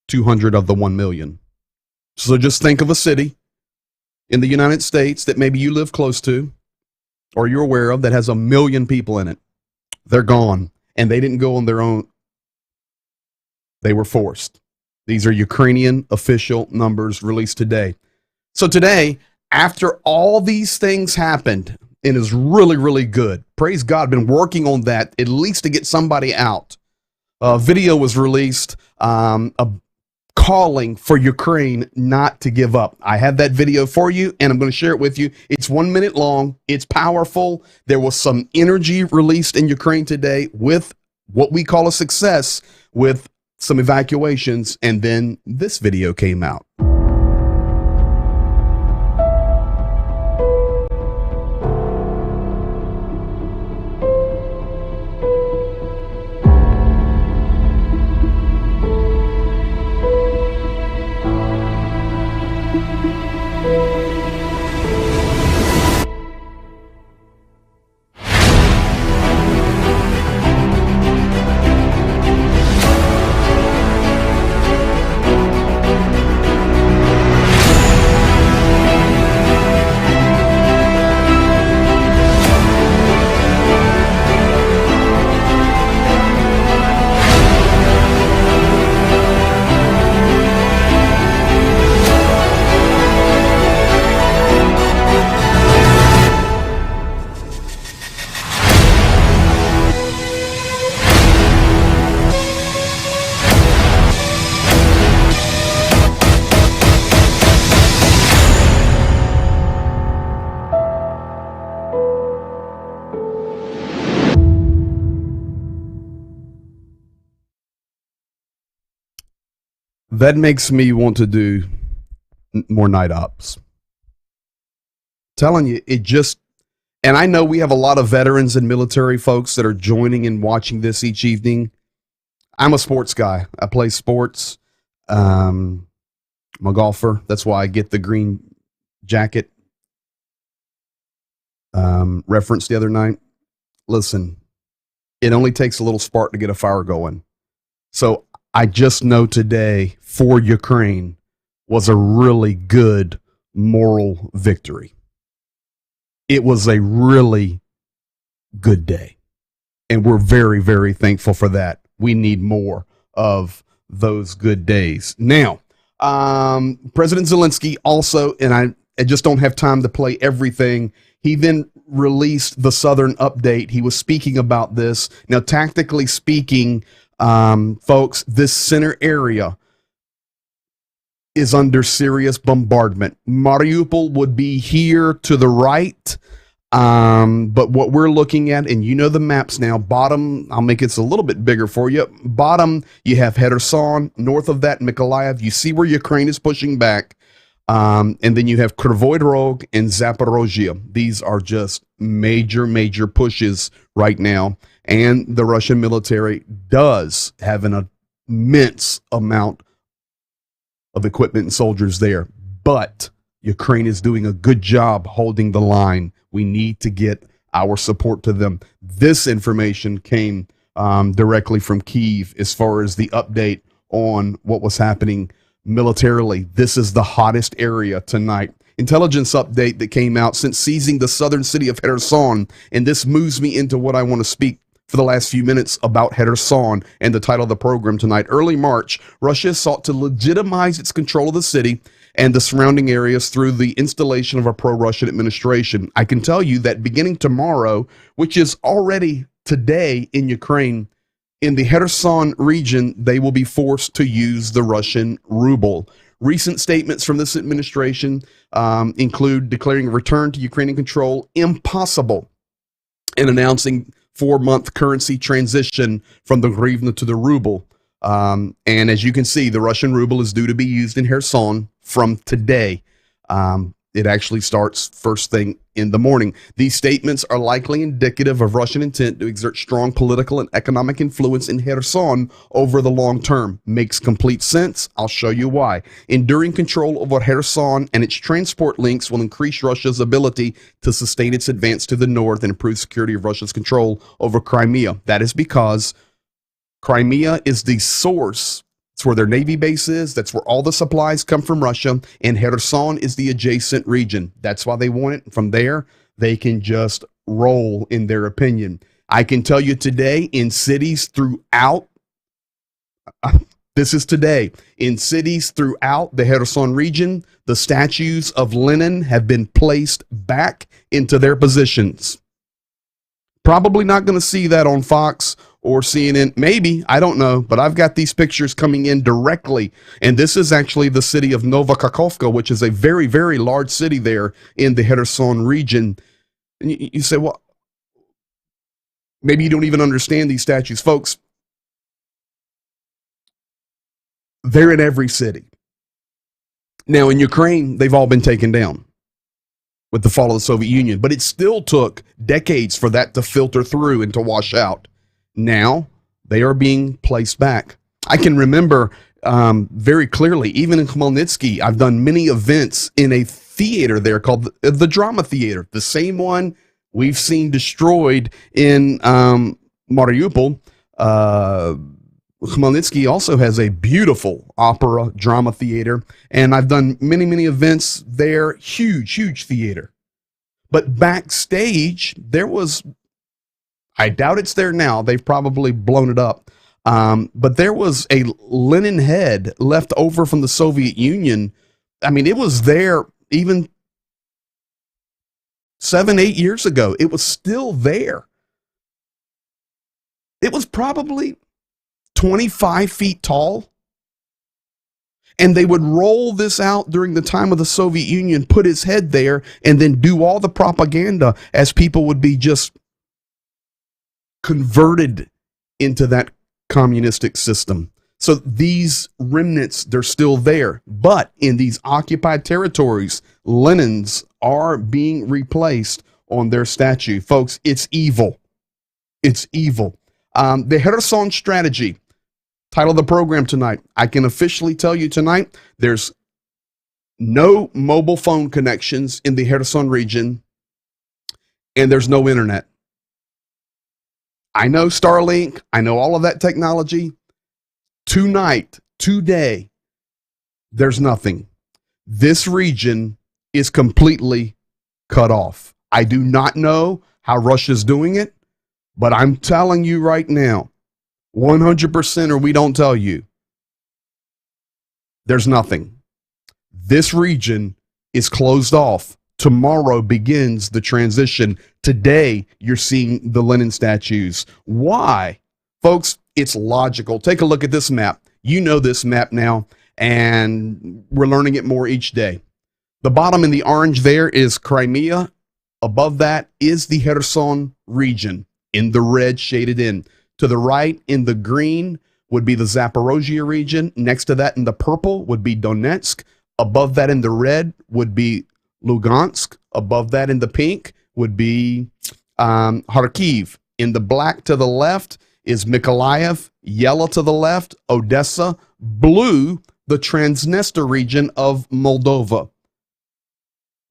200 of the 1 million. So just think of a city in the United States that maybe you live close to or you're aware of that has 1 million people in it. They're gone, and they didn't go on their own. They were forced. These are Ukrainian official numbers released today. So today, after all these things happened, and is really, really good. Praise God, been working on that at least to get somebody out. A video was released calling for Ukraine not to give up. I have that video for you, and I'm going to share it with you. It's 1 minute long. It's powerful. There was some energy released in Ukraine today with what we call a success, with some evacuations, and then this video came out. That makes me want to do more night ops. Telling you, it just, and I know we have a lot of veterans and military folks that are joining and watching this each evening. I'm a sports guy. I play sports. I'm a golfer. That's why I get the green jacket reference the other night. Listen, it only takes a little spark to get a fire going. So I just know today for Ukraine was a really good moral victory. It was a really good day. And we're very, very thankful for that. We need more of those good days. Now, President Zelensky also, and I just don't have time to play everything. He then released the Southern update. He was speaking about this. Now, tactically speaking, folks, this center area is under serious bombardment. Mariupol would be here to the right. But what we're looking at, and you know the maps now, bottom, I'll make it a little bit bigger for you. Bottom, you have Kherson, north of that, Mykolaiv. You see where Ukraine is pushing back. And then you have Kryvyi Rog and Zaporozhye. These are just major, major pushes right now. And the Russian military does have an immense amount of equipment and soldiers there. But Ukraine is doing a good job holding the line. We need to get our support to them. This information came directly from Kyiv as far as the update on what was happening militarily. This is the hottest area tonight. Intelligence update that came out since seizing the southern city of Kherson. And this moves me into what I want to speak for the last few minutes about Kherson and the title of the program tonight. Early March, Russia sought to legitimize its control of the city and the surrounding areas through the installation of a pro-Russian administration. I can tell you that beginning tomorrow, which is already today in Ukraine, in the Kherson region, they will be forced to use the Russian ruble. Recent statements from this administration include declaring a return to Ukrainian control impossible and announcing 4-month currency transition from the hryvnia to the ruble. And as you can see, the Russian ruble is due to be used in Kherson from today. It actually starts first thing in the morning. These statements are likely indicative of Russian intent to exert strong political and economic influence in Kherson over the long term. Makes complete sense. I'll show you why. Enduring control over Kherson and its transport links will increase Russia's ability to sustain its advance to the north and improve security of Russia's control over Crimea. That is because Crimea is the source. It's where their Navy base is. That's where all the supplies come from Russia. And Kherson is the adjacent region. That's why they want it. From there, they can just roll, in their opinion. I can tell you today, in cities throughout, this is today, in cities throughout the Kherson region, the statues of Lenin have been placed back into their positions. Probably not going to see that on Fox or CNN. Maybe, I don't know, but I've got these pictures coming in directly. And this is actually the city of Novokakhovka, which is a very, very large city there in the Kherson region. And you say, well, maybe you don't even understand these statues. Folks, they're in every city. Now, in Ukraine, they've all been taken down with the fall of the Soviet Union, but it still took decades for that to filter through and to wash out. Now, they are being placed back. I can remember very clearly, even in Khmelnytsky, I've done many events in a theater there called the Drama Theater, the same one we've seen destroyed in Mariupol. Khmelnytsky also has a beautiful opera drama theater, and I've done many, many events there. Huge, huge theater. But backstage, there was, I doubt it's there now. They've probably blown it up. But there was a Lenin head left over from the Soviet Union. I mean, it was there even 7, 8 years ago. It was still there. It was probably 25 feet tall. And they would roll this out during the time of the Soviet Union, put his head there, and then do all the propaganda as people would be just converted into that communistic system. So these remnants, they're still there. But in these occupied territories, Lenins are being replaced on their statue. Folks, it's evil. It's evil. The Kherson Strategy, title of the program tonight. I can officially tell you tonight, there's no mobile phone connections in the Kherson region, and there's no internet. I know Starlink, I know all of that technology. Tonight, today, there's nothing. This region is completely cut off. I do not know how Russia's doing it, but I'm telling you right now, 100% or we don't tell you, there's nothing. This region is closed off. Tomorrow begins the transition. Today, you're seeing the Lenin statues. Why? Folks, it's logical. Take a look at this map. You know this map now, and we're learning it more each day. The bottom in the orange there is Crimea. Above that is the Kherson region in the red shaded in. To the right in the green would be the Zaporozhye region. Next to that in the purple would be Donetsk. Above that in the red would be Lugansk. Above that in the pink would be Kharkiv. In the black to the left is Mykolaiv. Yellow to the left, Odessa. Blue, the Transnistria region of Moldova.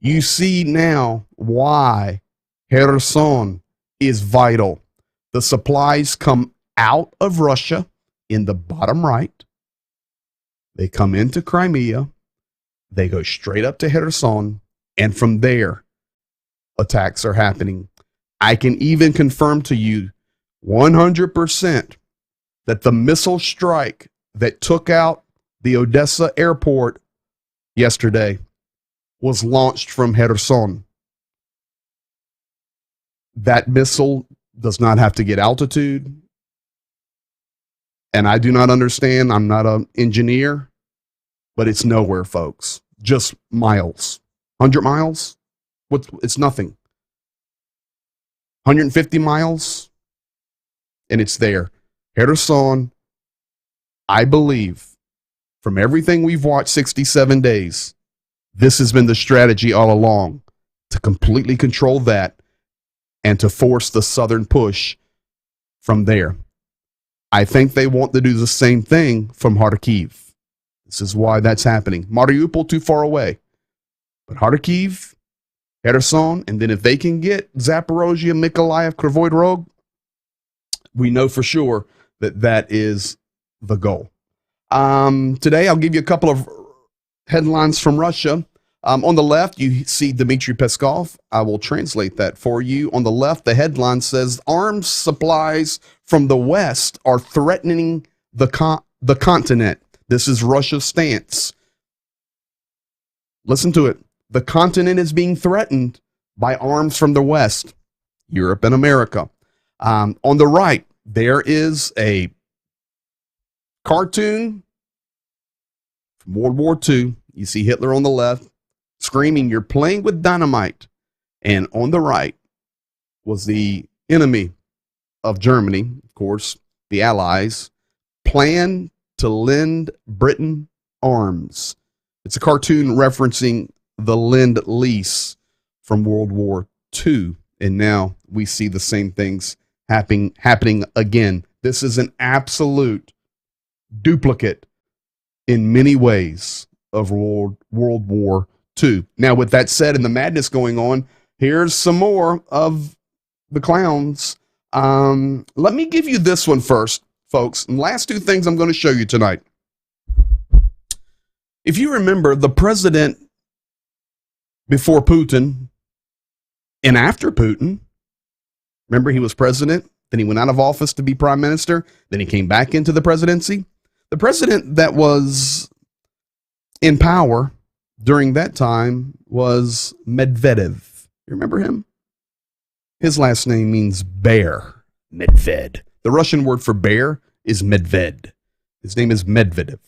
You see now why Kherson is vital. The supplies come out of Russia in the bottom right. They come into Crimea. They go straight up to Kherson. And from there, attacks are happening. I can even confirm to you 100% that the missile strike that took out the Odessa airport yesterday was launched from Kherson. That missile does not have to get altitude. And I do not understand. I'm not an engineer, but it's nowhere, folks. Just miles. 100 miles? It's nothing. 150 miles? And it's there. Kherson, I believe, from everything we've watched 67 days, this has been the strategy all along, to completely control that and to force the southern push from there. I think they want to do the same thing from Kharkiv. This is why that's happening. Mariupol too far away. But Kharkiv, Kherson, and then if they can get Zaporozhye, Mykolaiv, Kryvyi Rog, we know for sure that that is the goal. Today, I'll give you a couple of headlines from Russia. On the left, you see Dmitry Peskov. I will translate that for you. On the left, the headline says, arms supplies from the West are threatening the continent. This is Russia's stance. Listen to it. The continent is being threatened by arms from the West, Europe and America. On the right, there is a cartoon from World War II. You see Hitler on the left screaming, "You're playing with dynamite." And on the right was the enemy of Germany, of course, the Allies, plan to lend Britain arms. It's a cartoon referencing the Lend-Lease from World War II. And now we see the same things happening again. This is an absolute duplicate in many ways of World War II. Now, with that said and the madness going on, here's some more of the clowns. Let me give you this one first, folks. And last two things I'm going to show you tonight. If you remember, the president before Putin and after Putin, remember he was president, then he went out of office to be prime minister, then he came back into the presidency. The president that was in power during that time was Medvedev. You remember him? His last name means bear, Medved. The Russian word for bear is Medved. His name is Medvedev,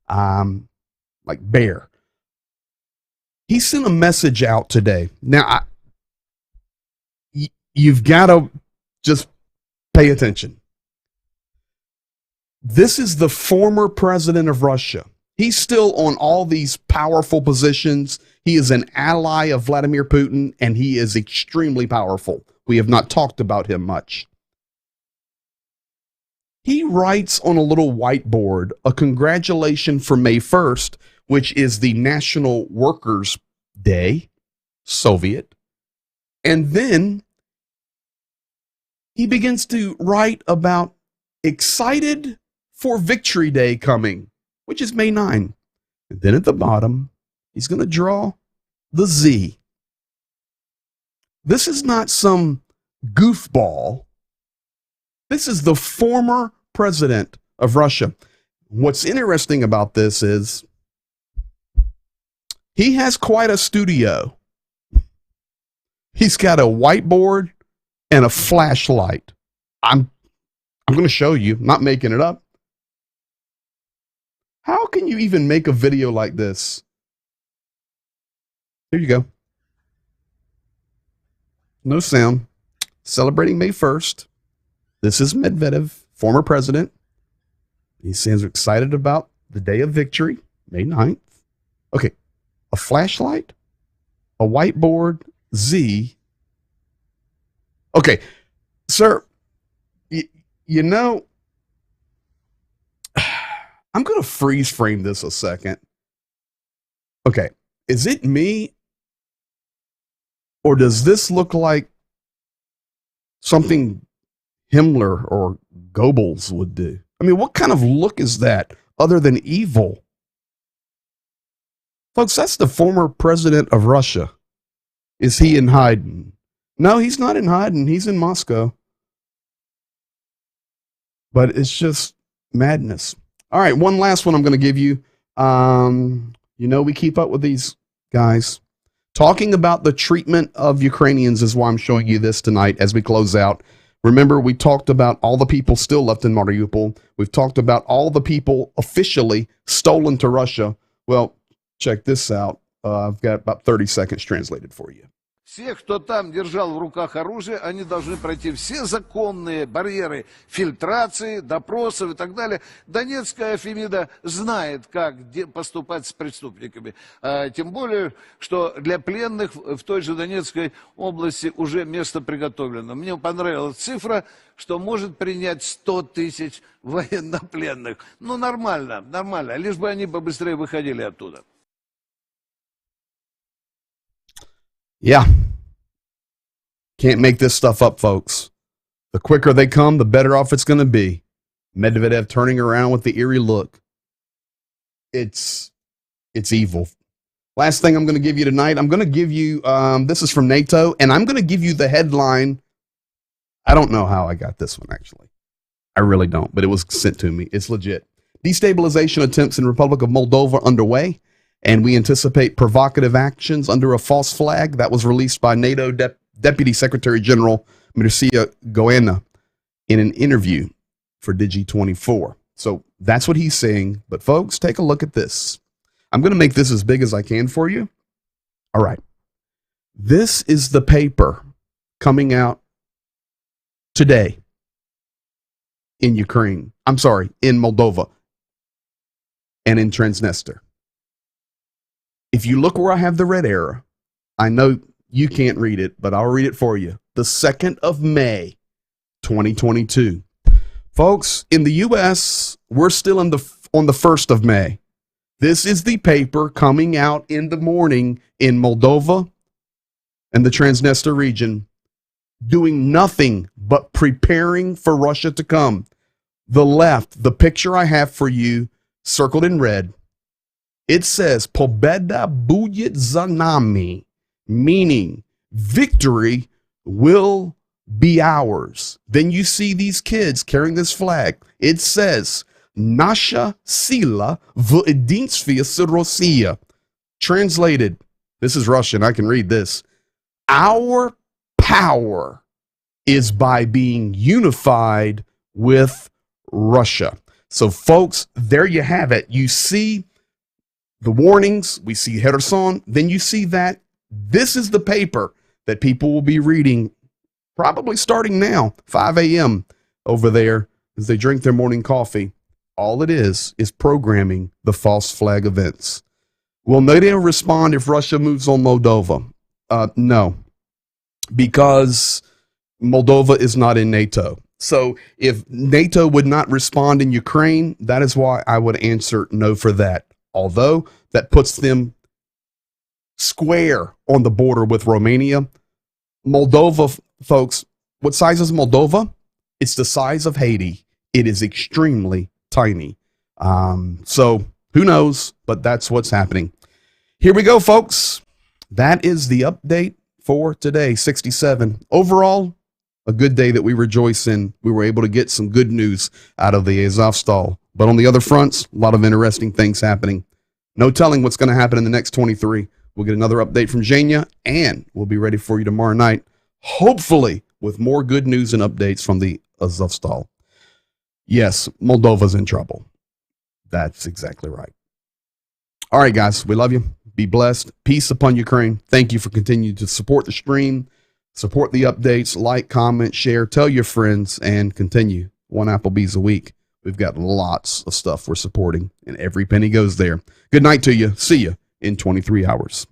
like bear. He sent a message out today. Now, you've got to just pay attention. This is the former president of Russia. He's still on all these powerful positions. He is an ally of Vladimir Putin, and he is extremely powerful. We have not talked about him much. He writes on a little whiteboard a congratulation for May 1st, which is the National Workers' Day, Soviet. And then he begins to write about excited for Victory Day coming, which is May 9. And then at the bottom, he's going to draw the Z. This is not some goofball. This is the former president of Russia. What's interesting about this is he has quite a studio. He's got a whiteboard and a flashlight. I'm going to show you, I'm not making it up. How can you even make a video like this? Here you go. No sound. Celebrating May 1st. This is Medvedev, former president. He seems excited about the day of victory, May 9th. Okay, a flashlight, a whiteboard, Z. Okay, sir, you know, I'm going to freeze frame this a second. Okay, is it me? Or does this look like something Himmler or Goebbels would do? I mean, what kind of look is that other than evil? Folks, that's the former president of Russia. Is he in hiding? No, he's not in hiding. He's in Moscow. But it's just madness. All right, one last one I'm going to give you. You know, we keep up with these guys. Talking about the treatment of Ukrainians is why I'm showing you this tonight as we close out. Remember, we talked about all the people still left in Mariupol. We've talked about all the people officially stolen to Russia. Well, check this out. I've got about 30 seconds translated for you. Все, кто там держал в руках оружие, они должны пройти все законные барьеры фильтрации, допросов и так далее. Донецкая Фемида знает, как поступать с преступниками. Тем более, что для пленных в той же Донецкой области уже место приготовлено. Мне понравилась цифра, что может принять 100 тысяч военнопленных. Ну, нормально, нормально. Лишь бы они побыстрее выходили оттуда. Yeah. Can't make this stuff up, folks. The quicker they come, the better off it's going to be. Medvedev turning around with the eerie look. It's evil. Last thing I'm going to give you tonight, I'm going to give you, this is from NATO, and I'm going to give you the headline. I don't know how I got this one, actually. I really don't, but it was sent to me. It's legit. Destabilization attempts in Republic of Moldova underway. And we anticipate provocative actions under a false flag. That was released by NATO Deputy Secretary General Mircea Goena in an interview for Digi24. So that's what he's saying. But folks, take a look at this. I'm going to make this as big as I can for you. All right. This is the paper coming out today in Ukraine. I'm sorry, in Moldova and in Transnistria. If you look where I have the red arrow, I know you can't read it, but I'll read it for you. The 2nd of May, 2022. Folks, in the U.S., we're still on the 1st of May. This is the paper coming out in the morning in Moldova and the Transnistria region, doing nothing but preparing for Russia to come. The left, the picture I have for you, circled in red, it says, Pobeda будет za nami, meaning victory will be ours. Then you see these kids carrying this flag. It says, Nasha sila v единстве с Россией. Translated, this is Russian, I can read this. Our power is by being unified with Russia. So folks, there you have it. You see the warnings, we see Kherson, then you see that this is the paper that people will be reading probably starting now, 5 a.m. over there as they drink their morning coffee. All it is programming the false flag events. Will NATO respond if Russia moves on Moldova? No, because Moldova is not in NATO. So if NATO would not respond in Ukraine, that is why I would answer no for that. Although that puts them square on the border with Romania. Moldova, folks, what size is Moldova? It's the size of Haiti. It is extremely tiny. So who knows, but that's what's happening. Here we go, folks. That is the update for today, 67. Overall, a good day that we rejoice in. We were able to get some good news out of the Azovstal. But on the other fronts, a lot of interesting things happening. No telling what's going to happen in the next 23. We'll get another update from Zhenya, and we'll be ready for you tomorrow night, hopefully with more good news and updates from the Azovstal. Yes, Moldova's in trouble. That's exactly right. All right, guys, we love you. Be blessed. Peace upon Ukraine. Thank you for continuing to support the stream, support the updates, like, comment, share, tell your friends, and continue. One Applebee's a week. We've got lots of stuff we're supporting, and every penny goes there. Good night to you. See you in 23 hours.